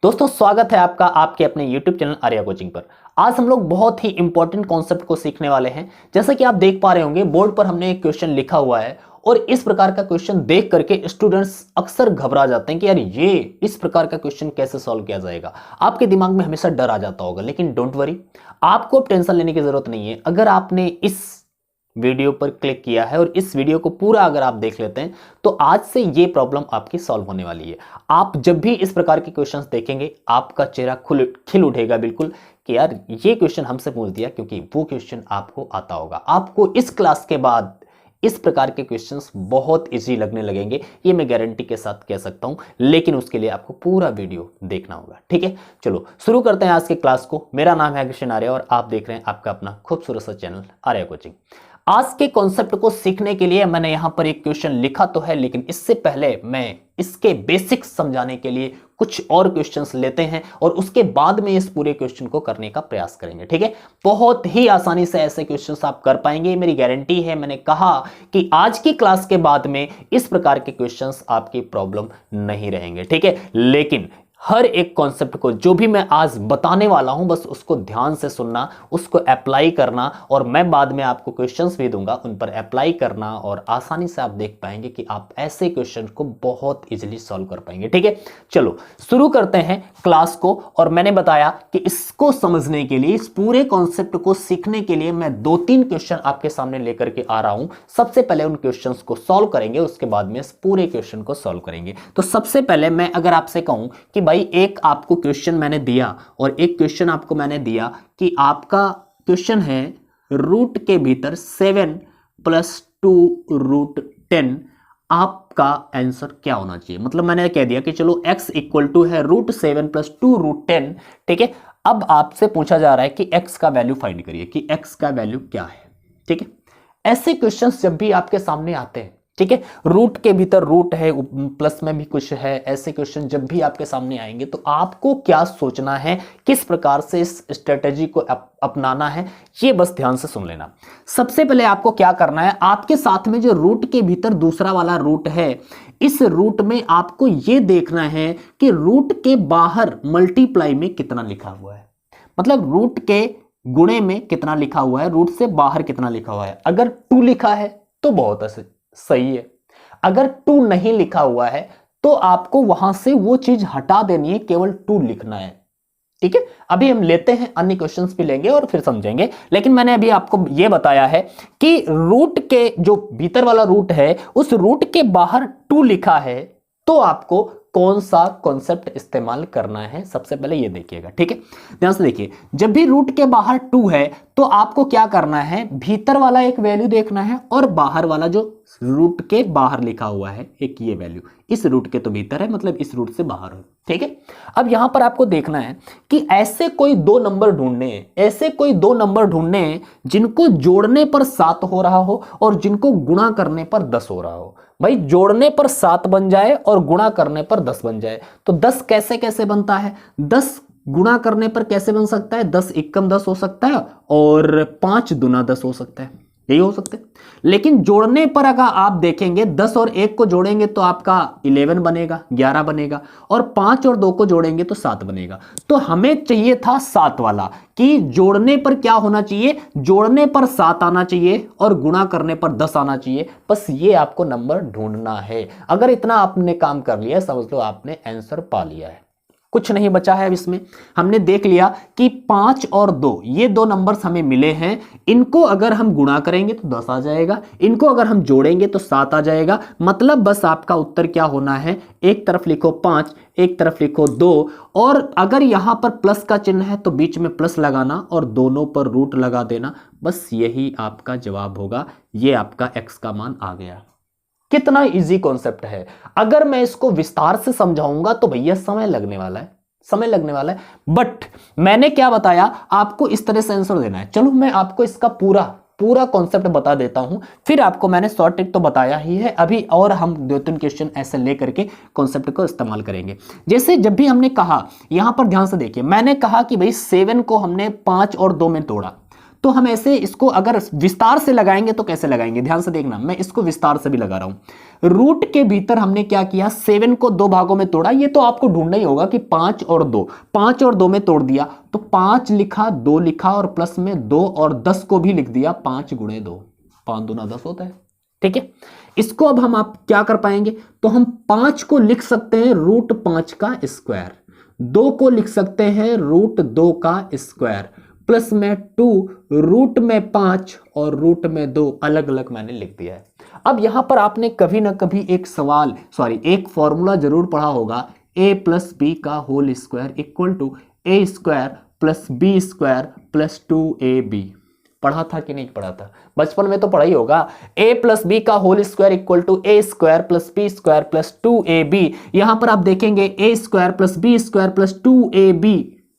दोस्तों स्वागत है आपका आपके अपने YouTube चैनल आर्या कोचिंग पर। आज हम लोग बहुत ही इंपॉर्टेंट कॉन्सेप्ट को सीखने वाले हैं। जैसा कि आप देख पा रहे होंगे बोर्ड पर हमने एक क्वेश्चन लिखा हुआ है और इस प्रकार का क्वेश्चन देख करके स्टूडेंट्स अक्सर घबरा जाते हैं कि यार ये इस प्रकार का क्वेश्चन कैसे सॉल्व किया जाएगा। आपके दिमाग में हमेशा डर आ जाता होगा, लेकिन डोंट वरी, आपको टेंशन लेने की जरूरत नहीं है। अगर आपने इस वीडियो पर क्लिक किया है और इस वीडियो को पूरा अगर आप देख लेते हैं तो आज से ये प्रॉब्लम आपकी सॉल्व होने वाली है। आप जब भी इस प्रकार के क्वेश्चंस देखेंगे आपका चेहरा खिल उठेगा बिल्कुल कि यार ये क्वेश्चन हमसे पूछ दिया, क्योंकि वो क्वेश्चन आपको आता होगा। आपको इस क्लास के बाद इस प्रकार के क्वेश्चंस बहुत इजी लगने लगेंगे, ये मैं गारंटी के साथ कह सकता हूं, लेकिन उसके लिए आपको पूरा वीडियो देखना होगा। ठीक है, चलो शुरू करते हैं आज के क्लास को। मेरा नाम है कृष्ण आर्या और आप देख रहे हैं आपका अपना खूबसूरत सा चैनल आर्या कोचिंग। आज के कॉन्सेप्ट को सीखने के लिए मैंने यहां पर एक क्वेश्चन लिखा तो है, लेकिन इससे पहले मैं इसके बेसिक्स समझाने के लिए कुछ और क्वेश्चंस लेते हैं और उसके बाद में इस पूरे क्वेश्चन को करने का प्रयास करेंगे। ठीक है, बहुत ही आसानी से ऐसे क्वेश्चंस आप कर पाएंगे, मेरी गारंटी है। मैंने कहा कि आज की क्लास के बाद में इस प्रकार के क्वेश्चंस आपकी प्रॉब्लम नहीं रहेंगे। ठीक है, लेकिन हर एक कॉन्सेप्ट को जो भी मैं आज बताने वाला हूं बस उसको ध्यान से सुनना, उसको अप्लाई करना, और मैं बाद में आपको क्वेश्चंस भी दूंगा, उन पर अप्लाई करना और आसानी से आप देख पाएंगे कि आप ऐसे क्वेश्चन को बहुत इजीली सॉल्व कर पाएंगे। ठीक है, चलो शुरू करते हैं क्लास को। और मैंने बताया कि इसको समझने के लिए, इस पूरे कॉन्सेप्ट को सीखने के लिए मैं 2-3 क्वेश्चन आपके सामने लेकर के आ रहा हूं। सबसे पहले उन क्वेश्चंस को सॉल्व करेंगे, उसके बाद में इस पूरे क्वेश्चन को सॉल्व करेंगे। तो सबसे पहले मैं अगर आपसे कहूं कि भाई एक आपको क्वेश्चन मैंने दिया और एक क्वेश्चन आपको मैंने दिया कि आपका क्वेश्चन है रूट के भीतर 7 + 2√10, आपका आंसर क्या होना चाहिए। मतलब मैंने कह दिया कि चलो x = है √7 + 2√10। ठीक है, अब आपसे पूछा जा रहा है कि x का वैल्यू फाइंड करिए कि x का वैल्यू क्या है। ठीक है, ऐसे क्वेश्चंस जब भी आपके सामने आते हैं, ठीक है, रूट के भीतर रूट है, प्लस में भी कुछ है, ऐसे क्वेश्चन जब भी आपके सामने आएंगे तो आपको क्या सोचना है, किस प्रकार से इस स्ट्रेटेजी को अपनाना है, ये बस ध्यान से सुन लेना। सबसे पहले आपको क्या करना है, आपके साथ में जो रूट के भीतर दूसरा वाला रूट है, इस रूट में आपको ये देखना है कि रूट के बाहर मल्टीप्लाई में कितना लिखा हुआ है। मतलब रूट के गुणे में कितना लिखा हुआ है, रूट से बाहर कितना लिखा हुआ है। अगर 2 लिखा है तो बहुत सही है, अगर 2 नहीं लिखा हुआ है तो आपको वहां से वो चीज हटा देनी है, केवल 2 लिखना है। ठीक है, अभी हम लेते हैं, अन्य क्वेश्चंस भी लेंगे और फिर समझेंगे, लेकिन मैंने अभी आपको यह बताया है कि रूट के जो भीतर वाला रूट है उस रूट के बाहर 2 लिखा है तो आपको कौन सा कॉन्सेप्ट इस्तेमाल करना है, सबसे पहले ये देखिएगा। ठीक है, ध्यान से देखिए, जब भी रूट के बाहर 2 है तो आपको क्या करना है, भीतर वाला एक वैल्यू देखना है और बाहर वाला जो रूट के बाहर लिखा हुआ है एक ये वैल्यू, इस रूट के तो भीतर है, मतलब इस रूट से बाहर है। ठीक है, अब यहां पर आपको देखना है कि ऐसे कोई 2 नंबर ढूंढने हैं, ऐसे कोई 2 नंबर ढूंढने हैं जिनको जोड़ने पर 7 हो रहा हो और जिनको गुणा करने पर 10 हो रहा हो। भाई जोड़ने पर 7 बन जाए और गुणा करने पर 10 बन जाए तो 10 कैसे कैसे बनता है, 10 गुणा करने पर कैसे बन सकता है, 10 एकम 10 हो सकता है और 5 दूना 10 हो सकता है, यही हो सकते हैं। लेकिन जोड़ने पर अगर आप देखेंगे 10 और 1 को जोड़ेंगे तो आपका 11 बनेगा, 11 बनेगा, और 5 और 2 को जोड़ेंगे तो 7 बनेगा। तो हमें चाहिए था 7 वाला, कि जोड़ने पर क्या होना चाहिए, जोड़ने पर 7 आना चाहिए और गुणा करने पर 10 आना चाहिए। बस ये आपको नंबर ढूंढना है। अगर इतना आपने काम कर लिया समझ लो आपने आंसर पा लिया है, कुछ नहीं बचा है। अब इसमें हमने देख लिया कि 5 और 2 ये 2 नंबर्स हमें मिले हैं, इनको अगर हम गुणा करेंगे तो 10 आ जाएगा, इनको अगर हम जोड़ेंगे तो 7 आ जाएगा। मतलब बस आपका उत्तर क्या होना है, एक तरफ लिखो 5, एक तरफ लिखो 2, और अगर यहां पर प्लस का चिन्ह है तो बीच में प्लस लगाना और दोनों पर रूट लगा देना। बस यही आपका जवाब होगा। ये आपका x का मान आ गया। कितना इजी कॉन्सेप्ट है। अगर मैं इसको विस्तार से समझाऊंगा तो भैया समय लगने वाला है, समय लगने वाला है। बट मैंने क्या बताया, आपको इस तरह से आंसर देना है। चलो मैं आपको इसका पूरा कॉन्सेप्ट बता देता हूं, फिर आपको मैंने शॉर्ट ट्रिक तो बताया ही है, अभी और हम 2-3 क्वेश्चन ऐसे लेकर के कॉन्सेप्ट को इस्तेमाल करेंगे। जैसे जब भी हमने कहा, यहां पर ध्यान से देखिए, मैंने कहा कि भाई 7 को हमने 5 और 2 में तोड़ा तो हम ऐसे इसको अगर विस्तार से लगाएंगे तो कैसे लगाएंगे, ध्यान से देखना, मैं इसको विस्तार से भी लगा रहा हूं। रूट के भीतर हमने क्या किया, 7 को 2 भागों में तोड़ा। ये तो आपको ढूंढना ही होगा कि 5 और 2, 5 और 2 में तोड़ दिया तो 5 लिखा, 2 लिखा और प्लस में 2 और 10 को भी लिख दिया, 5 गुणे 2, 5 दूना 10 होता है। ठीक है, इसको अब हम आप क्या कर पाएंगे, तो हम 5 को लिख सकते हैं रूट 5 का स्क्वायर, 2 को लिख सकते हैं रूट 2 का स्क्वायर, प्लस में 2 रूट में 5 और रूट में 2 अलग अलग मैंने लिख दिया है। अब यहां पर आपने कभी ना कभी एक फॉर्मूला जरूर पढ़ा होगा, a प्लस बी का whole square equal to A square plus B square plus 2ab। पढ़ा था कि नहीं पढ़ा था, बचपन में तो पढ़ा ही होगा। a प्लस बी का whole square equal to A square plus B square plus 2ab। यहां पर आप देखेंगे a square plus B square plus 2ab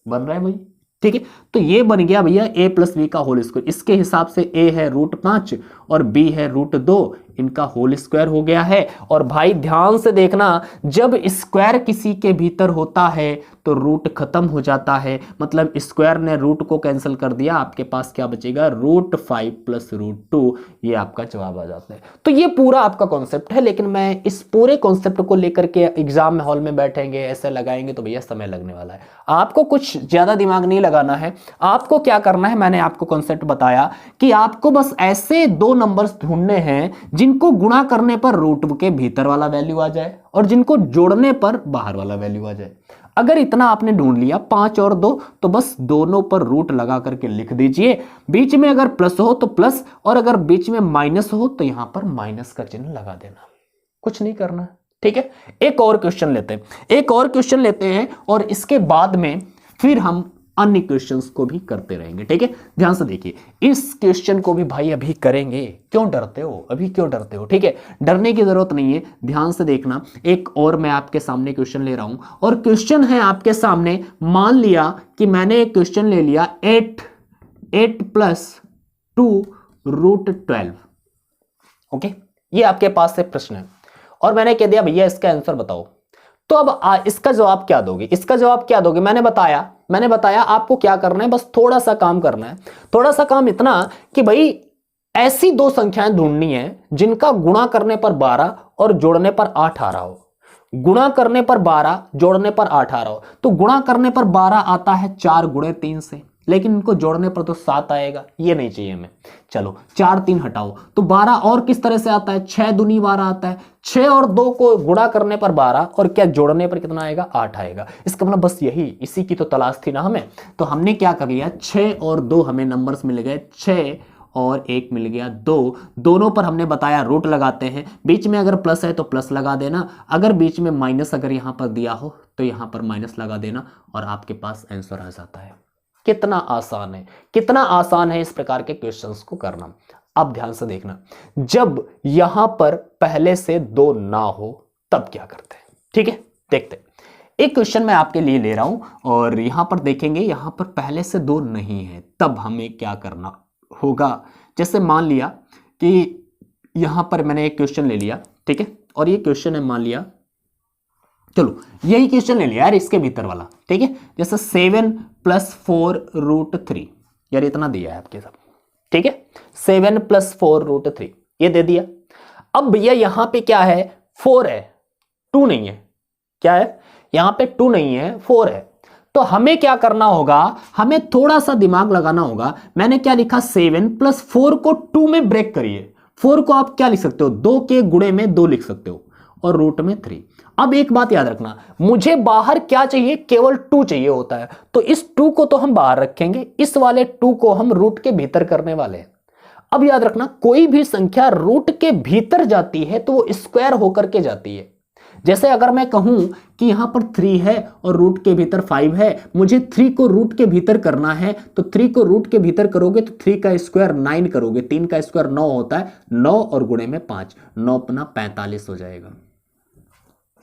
बन रहा है भाई। ठीक है, तो ये बन गया भैया a प्लस बी का होल स्क्वायर। इसके हिसाब से a है रूट 5 और b है रूट 2, इनका होल स्क्वायर हो गया है। और भाई ध्यान से देखना, जब स्क्वायर किसी के भीतर होता है तो रूट खत्म हो जाता है, मतलब स्क्वायर ने रूट को कैंसिल कर दिया, आपके पास क्या बचेगा, रूट 5 प्लस रूट 2, ये आपका जवाब आ जाता है। तो ये पूरा आपका कॉन्सेप्ट है, लेकिन मैं इस पूरे कॉन्सेप्ट को लेकर के एग्जाम हॉल में बैठेंगे ऐसे लगाएंगे तो भैया समय लगने वाला है। आपको कुछ ज्यादा दिमाग नहीं लगाना है, आपको क्या करना है, मैंने आपको कॉन्सेप्ट बताया कि आपको बस ऐसे 2 नंबर्स ढूंढने हैं जिनको गुणा करने पर रूट के भीतर वाला वैल्यू आ जाए और जिनको जोड़ने पर बाहर वाला वैल्यू आ जाए। अगर इतना आपने ढूंढ लिया 5 और 2, तो बस दोनों पर रूट लगा करके लिख दीजिए। बीच में अगर प्लस हो तो प्लस, और अगर बीच में माइनस हो तो यहां पर माइनस का चिन्ह लगा देना, कुछ नहीं करना। ठीक है, एक और क्वेश्चन लेते हैं और इसके बाद में फिर हम अन्य क्वेश्चंस को भी करते रहेंगे। ठीक है, ध्यान से देखिए, इस क्वेश्चन को भी भाई अभी करेंगे, क्यों डरते हो, ठीक है, डरने की जरूरत नहीं है, ध्यान से देखना। एक और मैं आपके सामने क्वेश्चन ले रहा हूं, और क्वेश्चन है आपके सामने, मान लिया कि मैंने एक क्वेश्चन ले लिया 8 प्लस 2 रूट 12। ओके, ये आपके पास से प्रश्न है और मैंने कह दिया भैया इसका आंसर बताओ। तो अब इसका जवाब क्या दोगे, मैंने बताया आपको क्या करना है, बस थोड़ा सा काम करना है। थोड़ा सा काम इतना कि भाई ऐसी 2 संख्याएं ढूंढनी है जिनका गुणा करने पर 12 और जोड़ने पर 8 आ रहा हो। गुणा करने पर 12, जोड़ने पर 8 आ रहा हो। तो गुणा करने पर 12 आता है 4 गुणे 3 से, लेकिन इनको जोड़ने पर तो 7 आएगा, ये नहीं चाहिए हमें। चलो 4 3 हटाओ तो 12 और किस तरह से आता है, 6 दूनी 12 आता है। 6 और 2 को गुणा करने पर 12 और क्या जोड़ने पर कितना आएगा, 8 आएगा। इसका मतलब बस इसी की तो तलाश थी ना हमें। तो हमने क्या कर लिया, 6 और 2 हमें नंबर्स मिल गए, 6 और 1 मिल गया 2। दोनों पर हमने बताया रूट लगाते हैं, बीच में अगर प्लस है तो प्लस लगा देना, अगर बीच में माइनस अगर यहां पर दिया हो तो यहां पर माइनस लगा देना और आपके पास आंसर आ जाता है। कितना आसान है इस प्रकार के क्वेश्चंस को करना। अब ध्यान से देखना, जब यहां पर पहले से 2 ना हो तब क्या करते हैं। ठीक है, देखते हैं। एक क्वेश्चन मैं आपके लिए ले रहा हूं और यहां पर देखेंगे, यहां पर पहले से 2 नहीं है, तब हमें क्या करना होगा। जैसे मान लिया कि यहां पर मैंने एक क्वेश्चन ले लिया, ठीक है, और ये क्वेश्चन है, मान लिया, चलो यही क्वेश्चन ले लिया यार, इसके भीतर वाला। ठीक है, जैसे 7 प्लस 4 रूट 3, यार इतना दिया है आपके सब। ठीक है, 7 प्लस 4 रूट 3 ये दे दिया। अब भैया यहां पे क्या है, 4 है, 2 नहीं है। क्या है, यहां पे 2 नहीं है, 4 है। तो हमें क्या करना होगा, हमें थोड़ा सा दिमाग लगाना होगा। मैंने क्या लिखा, 7 प्लस 4 को 2 में ब्रेक करिए। 4 को आप क्या लिख सकते हो, 2 के गुणे में 2 लिख सकते हो और रूट में 3। अब एक बात याद रखना, मुझे बाहर क्या चाहिए, केवल 2 चाहिए होता है। तो इस 2 को तो हम बाहर रखेंगे, इस वाले 2 को हम रूट के भीतर करने वाले हैं। अब याद रखना, कोई भी संख्या रूट के भीतर जाती है तो वो स्क्वायर होकर के जाती है। जैसे अगर मैं कहूं कि यहां पर 3 है और रूट के भीतर 5 है, मुझे 3 को रूट के भीतर करना है, तो 3 को रूट के भीतर करोगे तो 3 का स्क्वायर 9 करोगे, 3 का स्क्वायर 9 होता है, 9 और गुणे में 5, 9 अपना 45 हो जाएगा।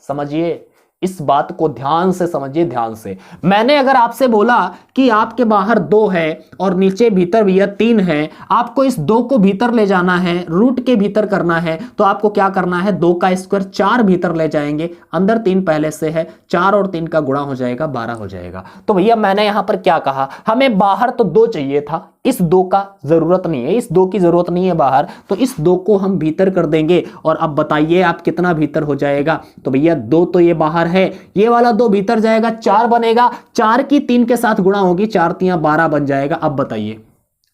समझिए, इस बात को ध्यान से समझिए, ध्यान से। मैंने अगर आपसे बोला कि आपके बाहर 2 है और नीचे भीतर भैया 3 है, आपको इस 2 को भीतर ले जाना है, रूट के भीतर करना है, तो आपको क्या करना है, 2 का स्क्वायर 4 भीतर ले जाएंगे, अंदर 3 पहले से है, 4 और 3 का गुणा हो जाएगा, 12 हो जाएगा। तो भैया मैंने यहां पर क्या कहा, हमें बाहर तो 2 चाहिए था, इस दो का जरूरत नहीं है, इस दो की जरूरत नहीं है बाहर, तो इस दो को हम भीतर कर देंगे। और अब बताइए आप कितना भीतर हो जाएगा। तो भैया दो तो ये बाहर है, ये वाला दो भीतर जाएगा, 4 बनेगा, 4 की 3 के साथ गुणा होगी, 4 3 12 बन जाएगा। अब बताइए,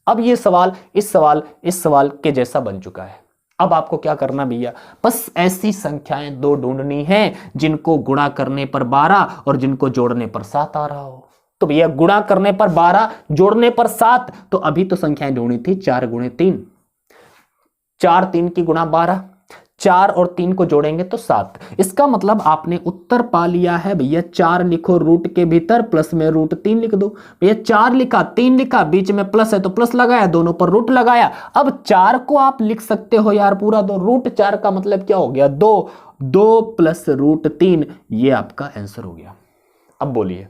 अब ये सवाल इस सवाल के जैसा बन चुका है। अब आपको क्या करना भैया, बस ऐसी संख्याएं दो ढूंढनी है जिनको गुणा करने पर 12 और जिनको जोड़ने पर 7 आ रहा हो। तो भैया गुणा करने पर 12, जोड़ने पर 7, तो अभी तो संख्याएं ढूंढी थी 4 गुणे 3, 4 3 की गुणा 12, 4 और 3 को जोड़ेंगे तो 7। इसका मतलब आपने उत्तर पा लिया है भैया। 4 लिखो रूट के भीतर, प्लस में रूट 3 लिख दो। भैया 4 लिखा, 3 लिखा, बीच में प्लस है तो प्लस लगाया, दोनों पर रूट लगाया। अब 4 को आप लिख सकते हो यार पूरा दो, रूट 4 का मतलब क्या हो गया, 2, 2 प्लस रूट 3, ये आपका आंसर हो गया। अब बोलिए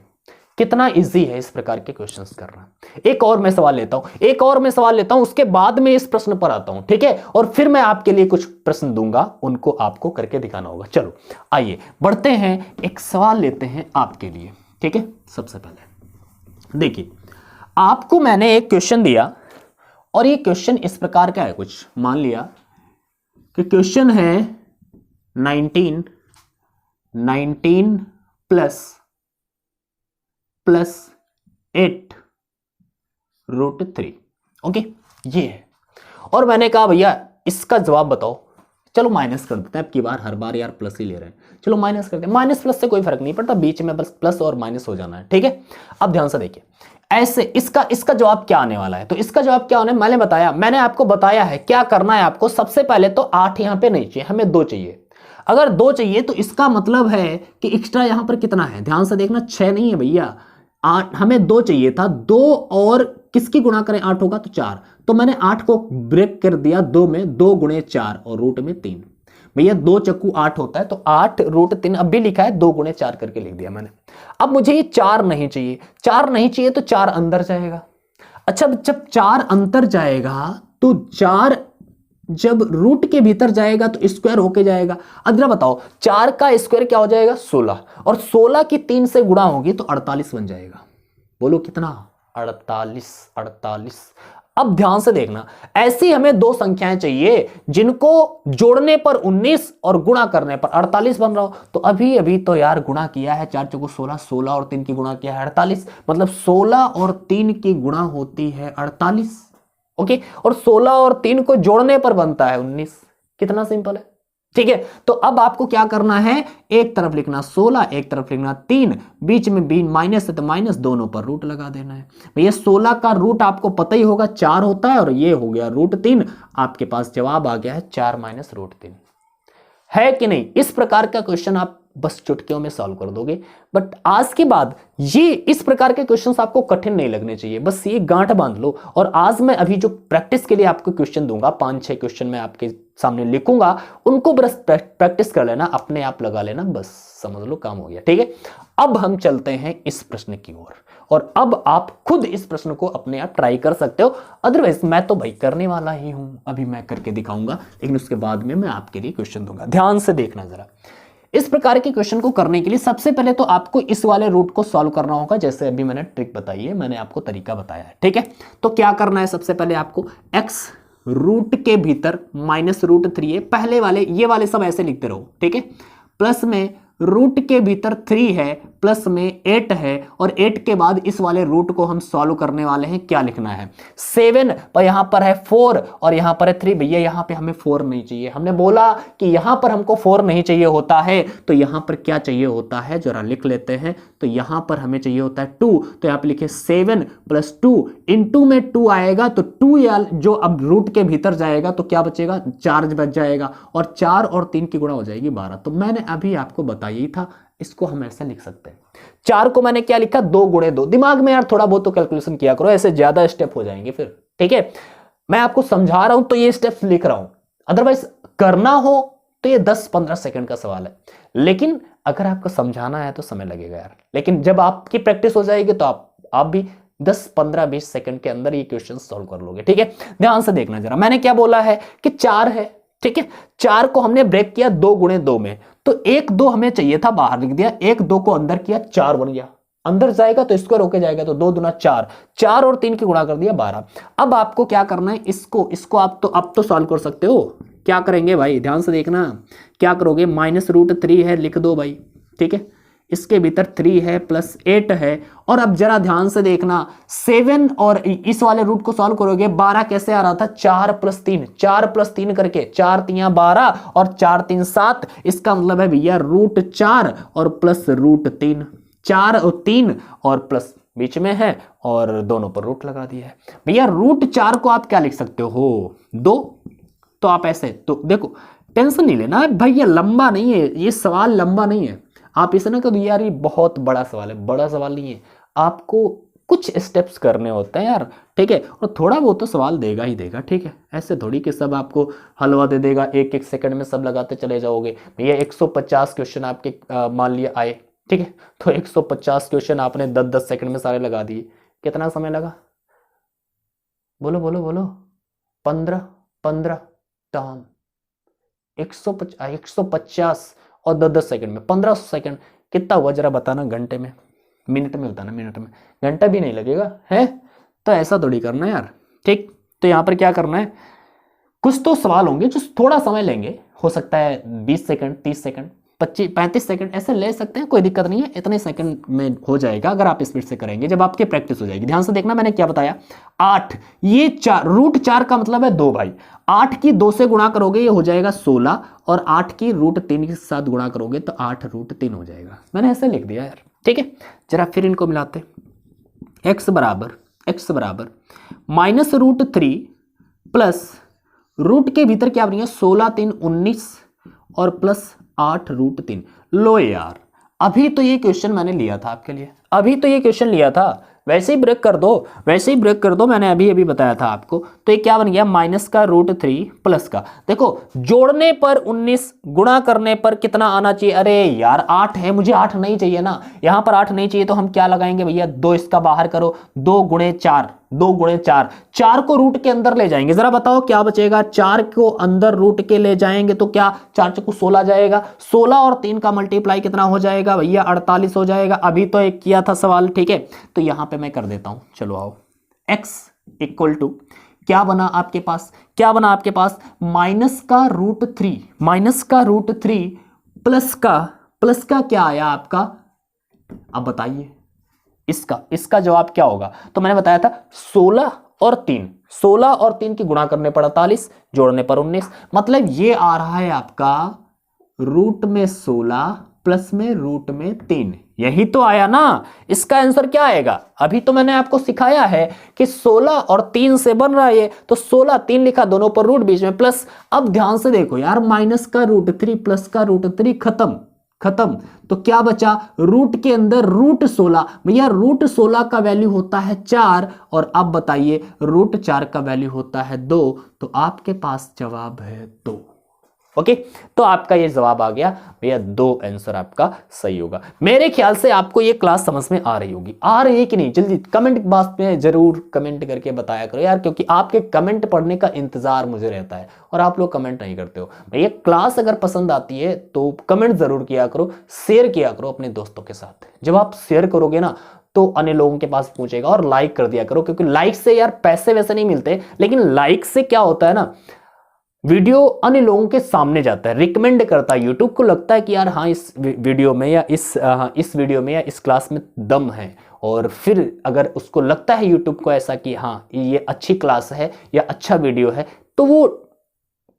कितना इजी है इस प्रकार के क्वेश्चंस करना। एक और मैं सवाल लेता हूं, उसके बाद में इस प्रश्न पर आता हूं, ठीक है, और फिर मैं आपके लिए कुछ प्रश्न दूंगा, उनको आपको करके दिखाना होगा। चलो आइए बढ़ते हैं, एक सवाल लेते हैं आपके लिए, ठीक है। सबसे पहले देखिए, आपको मैंने एक क्वेश्चन दिया और ये क्वेश्चन इस प्रकार का है कुछ, मान लिया कि क्वेश्चन है 19 प्लस 8 रूट 3, ओके, ये है। और मैंने कहा भैया इसका जवाब बताओ। चलो माइनस कर देते हैं, अब की बार हर बार यार प्लस ही ले रहे हैं, चलो माइनस करते हैं। माइनस प्लस से कोई फर्क नहीं पड़ता, बीच में बस प्लस और माइनस हो जाना है, ठीक है। अब ध्यान से देखिए, ऐसे इसका जवाब क्या आने वाला है। तो इसका जवाब क्या होने, मैंने आपको बताया है क्या करना है आपको। सबसे पहले तो 8 यहां पे नहीं चाहिए, हमें 2 चाहिए। अगर 2 चाहिए तो इसका मतलब है कि एक्स्ट्रा यहां पर कितना है, ध्यान से देखना, 6 नहीं है भैया, 8, हमें 2 चाहिए था। 2 और किसकी गुणा करें, 8 होगा तो 4, तो मैंने 8 को ब्रेक कर दिया 2 में, 2 गुणे 4 और रूट में 3। भैया 2 चक्कू 8 होता है, तो 8 रूट 3 अब भी लिखा है, 2 गुणे 4 करके लिख दिया मैंने। अब मुझे ये 4 नहीं चाहिए, 4 नहीं चाहिए तो 4 अंदर जाएगा। अच्छा, जब 4 अंदर जाएगा तो 4 जब रूट के भीतर जाएगा तो स्क्वायर होके जाएगा। अब जरा बताओ, 4 का स्क्वायर क्या हो जाएगा, 16, और 16 की 3 से गुणा होगी तो 48 बन जाएगा। बोलो कितना, 48। अब ध्यान से देखना, ऐसी हमें 2 संख्याएं चाहिए जिनको जोड़ने पर 19 और गुणा करने पर 48 बन रहा हो। तो अभी तो यार गुणा किया है, 4 चौको 16, 16 और 3 की गुणा किया है 48, मतलब 16 और 3 की गुणा होती है 48, ओके, और 16 और 3 को जोड़ने पर बनता है 19। कितना सिंपल है, ठीक है। तो अब आपको क्या करना है, एक तरफ लिखना 16, एक तरफ लिखना 3, बीच में भी माइनस है तो माइनस, दोनों पर रूट लगा देना है। भैया 16 का रूट आपको पता ही होगा 4 होता है, और ये हो गया रूट 3। आपके पास जवाब आ गया है 4 माइनस रूट 3, है कि नहीं। इस प्रकार का क्वेश्चन आप बस चुटकियों में सॉल्व कर दोगे। बट आज के बाद ये इस प्रकार के क्वेश्चंस आपको कठिन नहीं लगने चाहिए, बस ये गांठ बांध लो। और आज मैं अभी जो प्रैक्टिस के लिए आपको क्वेश्चन दूंगा, 5-6 क्वेश्चन मैं आपके सामने लिखूंगा, उनको बस प्रैक्टिस कर लेना, अपने आप लगा लेना, बस समझ लो काम हो गया, ठीक है। अब हम चलते हैं इस प्रश्न की ओर, और अब आप खुद इस प्रश्न को अपने आप ट्राई कर सकते हो। अदरवाइज मैं तो भाई करने वाला ही हूं, अभी मैं करके दिखाऊंगा, लेकिन उसके बाद में मैं आपके लिए क्वेश्चन दूंगा। ध्यान से देखना जरा, इस प्रकार के क्वेश्चन को करने के लिए सबसे पहले तो आपको इस वाले रूट को सॉल्व करना होगा, जैसे अभी मैंने ट्रिक बताई है, मैंने आपको तरीका बताया है, ठीक है। तो क्या करना है, सबसे पहले आपको x रूट के भीतर माइनस रूट 3 है, पहले वाले ये वाले सब ऐसे लिखते रहो, ठीक है। प्लस में रूट के भीतर 3 है, प्लस में 8 है, और 8 के बाद इस वाले रूट को हम सॉल्व करने वाले हैं। क्या लिखना है, 7, पर यहां पर है 4 और यहां पर है 3। भैया यहां पे हमें 4 नहीं चाहिए, हमने बोला कि यहां पर हमको 4 नहीं चाहिए होता है, तो यहां पर क्या चाहिए होता है, जरा लिख लेते हैं। तो यहां पर हमें चाहिए होता है 2, तो यहां पे लिखे 7 + 2, इनटू में 2 आएगा, तो 2 या जो अब रूट के भीतर जाएगा तो क्या बचेगा, 4 बच जाएगा, और 4 और 3 की गुणा हो जाएगी 12। तो मैंने अभी आपको बताया ही था, इसको हम ऐसे लिख सकते हैं। 4 को मैंने क्या लिखा, 2 गुणे 2। दिमाग में यार थोड़ा बहुत तो कैलकुलेशन किया करो, ऐसे ज्यादा स्टेप हो जाएंगे फिर, ठीक है। मैं आपको समझा रहा हूं तो ये स्टेप्स लिख रहा हूं, अदरवाइज करना हो तो ये 10-15 सेकंड का सवाल है, लेकिन अगर आपको समझाना है तो समय लगेगा यार। लेकिन जब आपकी प्रैक्टिस हो जाएगी तो आप भी 10-15-20 सेकंड के अंदर ये क्वेश्चन सॉल्व कर लोगे, ठीक है। ध्यान से देखना जरा, मैंने क्या बोला है कि 4 है, ठीक है। 4 को हमने ब्रेक किया 2 गुणे 2 में, तो 1 2 हमें चाहिए था, बाहर लिख दिया, 1 2 को अंदर किया, 4 बन गया। अंदर जाएगा तो स्क्वायर होके जाएगा, तो 2 दूना 4, 4 और 3 की गुणा कर दिया 12। अब आपको क्या करना है, इसको आप तो अब तो सॉल्व कर सकते हो। क्या करेंगे भाई, ध्यान से देखना, क्या करोगे, -√3 है लिख दो भाई, ठीक है, इसके भीतर 3 है प्लस 8 है। और अब जरा ध्यान से देखना, 7 और इस वाले रूट को सॉल्व करोगे, 12 कैसे आ रहा था, 4 + 3, 4 + 3 करके, 4 × 3 = 12 और 4 × 3 = 7। इसका मतलब है भैया √4 और प्लस √3, 4 और 3 और प्लस बीच में है और दोनों पर रूट लगा दिया है। भैया √4 को आप क्या लिख सकते हो, 2। तो आप ऐसे, तो देखो टेंशन नहीं लेना भाई, ये लंबा नहीं है, ये सवाल लंबा नहीं है। आप इसे ना कहो यार ये बहुत बड़ा सवाल है, बड़ा सवाल नहीं है, आपको कुछ स्टेप्स करने होते हैं यार, ठीक है। और थोड़ा बहुत तो सवाल देगा ही देगा, ठीक है, ऐसे थोड़ी कि सब आपको हलवा दे देगा, 1-1 सेकंड में सब लगाते चले जाओगे। भैया 150 क्वेश्चन आपके मान लिया आए, ठीक है, तो 150 क्वेश्चन आपने 10-10 सेकंड में सारे लगा दिए, कितना समय लगा, बोलो बोलो बोलो, 15 टर्म, 150 और 10-10 सेकंड में 1500 सेकंड, कितना हुआ जरा बताना, घंटे में, मिनट में होता ना, मिनट में, घंटा भी नहीं लगेगा है। तो ऐसा थोड़ी करना है यार, ठीक। तो यहां पर क्या करना है, कुछ तो सवाल होंगे जो थोड़ा समय लेंगे, हो सकता है 20 सेकंड, 30 सेकंड, 25-35 सेकंड ऐसे ले सकते हैं, कोई दिक्कत नहीं है, इतने सेकंड में हो जाएगा अगर आप स्पीड से करेंगे, जब आपकी प्रैक्टिस हो जाएगी। ध्यान से देखना मैंने क्या बताया, 8, ये 4 √4 का मतलब है 2 भाई, 8 की 2 से गुणा करोगे ये हो जाएगा 16 और 8 की √3 के साथ गुणा करोगे तो 8√3 हो जाएगा। मैंने ऐसे लिख दिया यार, ठीक है। जरा फिर इनको मिलाते, x बराबर -√3 प्लस रूट के भीतर क्या बनेगा, 16 3 19 और प्लस 8√3। लो यार, अभी तो ये क्वेश्चन मैंने लिया था आपके लिए, अभी तो ये क्वेश्चन लिया था, वैसे ही ब्रेक कर दो, वैसे ही ब्रेक कर दो, मैंने अभी बताया था आपको। तो ये क्या बन गया, -√3 प्लस का, देखो जोड़ने पर 19, गुणा करने पर कितना आना चाहिए, अरे यार 8 है, मुझे 8 नहीं चाहिए ना, यहां पर 8 नहीं चाहिए, तो हम क्या लगाएंगे भैया, 2 इसका बाहर करो, 2 × 4, 2 × 4, 4 को रूट के अंदर ले जाएंगे, जरा बताओ क्या बचेगा, 4 को अंदर रूट के ले जाएंगे तो क्या 4 × 16 जाएगा, 16 और 3 का मल्टीप्लाई कितना हो जाएगा भैया, 48 हो जाएगा। अभी तो एक किया था सवाल, ठीक है, तो यहां पे मैं कर देता हूं, चलो आओ, x = क्या बना आपके पास, क्या बना आपके पास, -√3 प्लस का क्या आया आपका, अब बताइए इसका जवाब क्या होगा। तो मैंने बताया था 16 और 3 की गुणा करने पर 48, जोड़ने पर 19, मतलब ये आ रहा है आपका रूट में 16 प्लस में रूट में 3, यही तो आया ना। इसका आंसर क्या आएगा, अभी तो मैंने आपको सिखाया है कि 16 और 3 से बन रहा है ये, तो 16 3 लिखा, दोनों पर रूट, बीच में प्लस। अब ध्यान से देखो यार, -√3 प्लस का √3 खत्म, तो क्या बचा, रूट के अंदर √16, भैया √16 का वैल्यू होता है 4 और अब बताइए √4 का वैल्यू होता है 2, तो आपके पास जवाब है 2। ओके, तो आपका ये जवाब आ गया भैया, 2 आंसर आपका सही होगा। मेरे ख्याल से आपको ये क्लास समझ में आ रही होगी, आ रही है कि नहीं, जल्दी कमेंट बॉक्स में जरूर कमेंट करके बताया करो यार, क्योंकि आपके कमेंट पढ़ने का इंतजार मुझे रहता है और आप लोग कमेंट नहीं करते हो। भैया क्लास अगर पसंद आती है तो कमेंट जरूर किया करो, शेयर किया करो अपने दोस्तों के साथ। जब आप शेयर करोगे ना तो अन्य लोगों के पास पहुंचेगा, और लाइक कर दिया करो, क्योंकि लाइक से यार पैसे वैसे नहीं मिलते, लेकिन लाइक से क्या होता है ना, वीडियो अन्य लोगों के सामने जाता है, रिकमेंड करता है, यूट्यूब को लगता है कि यार हाँ इस वीडियो में या इस वीडियो में या इस क्लास में दम है, और फिर अगर उसको लगता है यूट्यूब को ऐसा कि हाँ ये अच्छी क्लास है या अच्छा वीडियो है, तो वो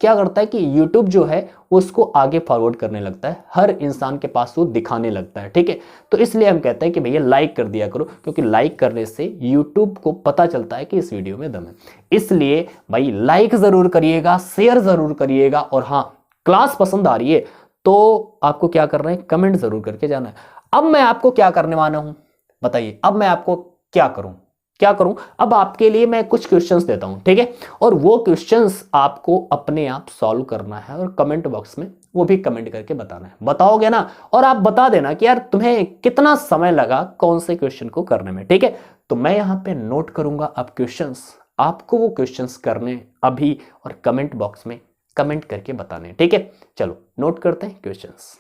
क्या करता है कि यूट्यूब जो है वो उसको आगे फॉरवर्ड करने लगता है, हर इंसान के पास वो दिखाने लगता है, ठीक है। तो इसलिए हम कहते हैं कि भैया लाइक कर दिया करो, क्योंकि लाइक करने से यूट्यूब को पता चलता है कि इस वीडियो में दम है। इसलिए भाई लाइक जरूर करिएगा, शेयर जरूर करिएगा, और हाँ क्लास पसंद आ रही है तो आपको क्या करना है, कमेंट जरूर करके जाना है। अब मैं आपको क्या करने वाला हूं बताइए, अब मैं आपको क्या करूं, अब आपके लिए मैं कुछ क्वेश्चंस देता हूं, ठीक है, और वो क्वेश्चंस आपको अपने आप सॉल्व करना है, और कमेंट बॉक्स में वो भी कमेंट करके बताना है, बताओगे ना, और आप बता देना कि यार तुम्हें कितना समय लगा कौन से क्वेश्चन को करने में, ठीक है। तो मैं यहां पे नोट करूंगा अब क्वेश्चंस, आपको वो क्वेश्चंस करने अभी, और कमेंट बॉक्स में कमेंट करके बताने, ठीक है। चलो नोट करते हैं क्वेश्चंस।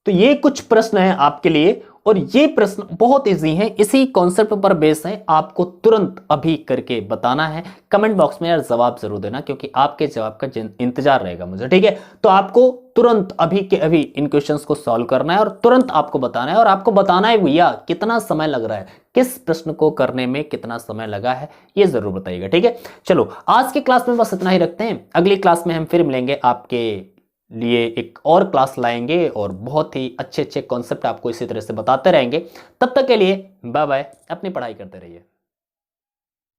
तो ये कुछ प्रश्न है आपके लिए, और ये प्रश्न बहुत इजी है, इसी कॉन्सेप्ट पर बेस है, आपको तुरंत अभी करके बताना है। कमेंट बॉक्स में यार जवाब जरूर देना, क्योंकि आपके जवाब का इंतजार रहेगा मुझे, ठीक है। तो आपको तुरंत अभी के अभी इन क्वेश्चंस को सॉल्व करना है और तुरंत आपको बताना है, और आपको बताना है भैया कितना समय लग रहा है, किस प्रश्न को करने में कितना समय लगा है, ये जरूर बताइएगा, ठीक है। चलो आज के क्लास में बस इतना ही रखते हैं, अगली क्लास में हम फिर मिलेंगे, आपके लिए एक और क्लास लाएंगे और बहुत ही अच्छे अच्छे कॉन्सेप्ट आपको इसी तरह से बताते रहेंगे। तब तक के लिए बाय बाय, अपनी पढ़ाई करते रहिए।